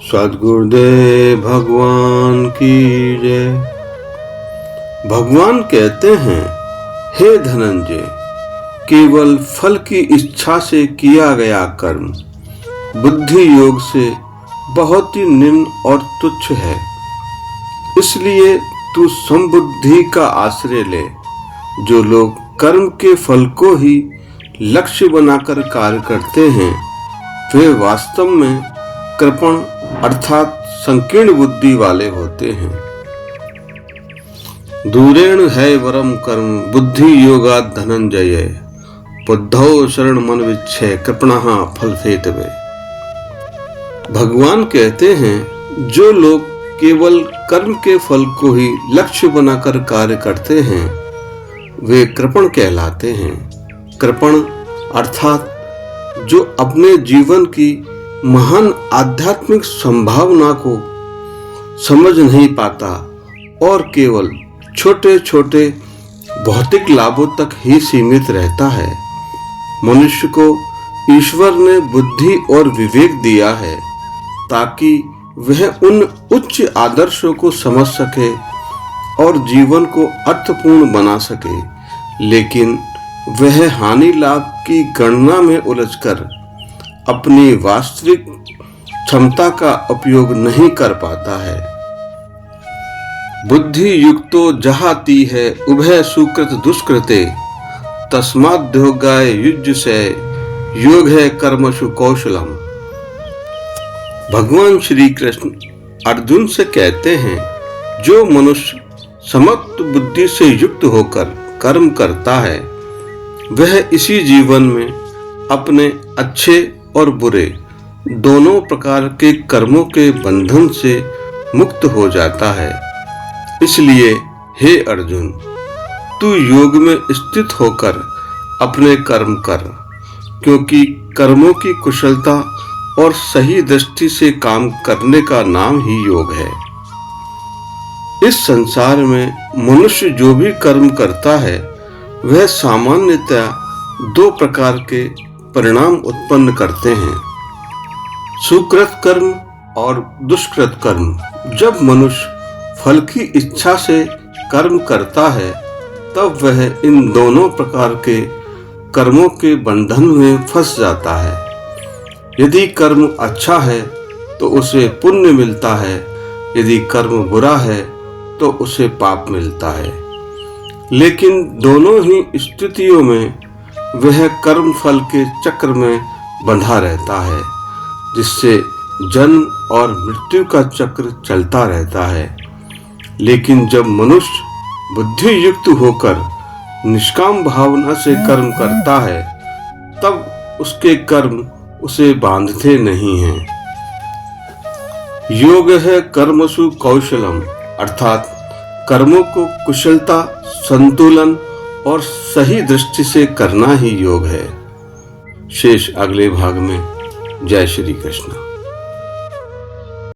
सद्गुरुदेव भगवान की जय। भगवान कहते हैं, हे धनंजय, केवल फल की इच्छा से किया गया कर्म बुद्धि योग से बहुत ही निम्न और तुच्छ है। इसलिए तू समबुद्धि का आश्रय ले। जो लोग कर्म के फल को ही लक्ष्य बनाकर कार्य करते हैं, वे वास्तव में कृपण अर्थात संकीर्ण बुद्धि वाले होते हैं। दूरेण है वरम कर्म बुद्धि योगात् धनंजय, बुद्धौ शरण मन विच्छय कृपणः फल हेतवे। भगवान कहते हैं, जो लोग केवल कर्म के फल को ही लक्ष्य बनाकर कार्य करते हैं, वे कृपण कहलाते हैं। कृपण अर्थात जो अपने जीवन की महान आध्यात्मिक संभावना को समझ नहीं पाता और केवल छोटे छोटे भौतिक लाभों तक ही सीमित रहता है। मनुष्य को ईश्वर ने बुद्धि और विवेक दिया है ताकि वह उन उच्च आदर्शों को समझ सके और जीवन को अर्थपूर्ण बना सके, लेकिन वह हानि लाभ की गणना में उलझकर अपनी वास्तविक क्षमता का उपयोग नहीं कर पाता है। बुद्धि युक्तो जहाती है उभय सुकृत दुष्कृते, तस्माद्योगाय युज्य से योग है कर्मसु कौशलम। भगवान श्री कृष्ण अर्जुन से कहते हैं, जो मनुष्य समत्व बुद्धि से युक्त होकर कर्म करता है, वह इसी जीवन में अपने अच्छे और बुरे दोनों प्रकार के कर्मों के बंधन से मुक्त हो जाता है। इसलिए हे अर्जुन, तू योग में स्थित होकर अपने कर्म कर, क्योंकि कर्मों की कुशलता और सही दृष्टि से काम करने का नाम ही योग है। इस संसार में मनुष्य जो भी कर्म करता है, वह सामान्यतया दो प्रकार के परिणाम उत्पन्न करते हैं, सुकृत कर्म और दुष्कृत कर्म। जब मनुष्य फल की इच्छा से कर्म करता है, तब वह इन दोनों प्रकार के कर्मों के बंधन में फंस जाता है। यदि कर्म अच्छा है तो उसे पुण्य मिलता है, यदि कर्म बुरा है तो उसे पाप मिलता है। लेकिन दोनों ही स्थितियों में वह कर्म फल के चक्र में बंधा रहता है, जिससे जन्म और मृत्यु का चक्र चलता रहता है। लेकिन जब मनुष्य बुद्धि युक्त होकर निष्काम भावना से कर्म करता है, तब उसके कर्म उसे बांधते नहीं हैं। योग है कर्मसु कौशलम अर्थात कर्मों को कुशलता, संतुलन और सही दृष्टि से करना ही योग है। शेष अगले भाग में। जय श्री कृष्ण।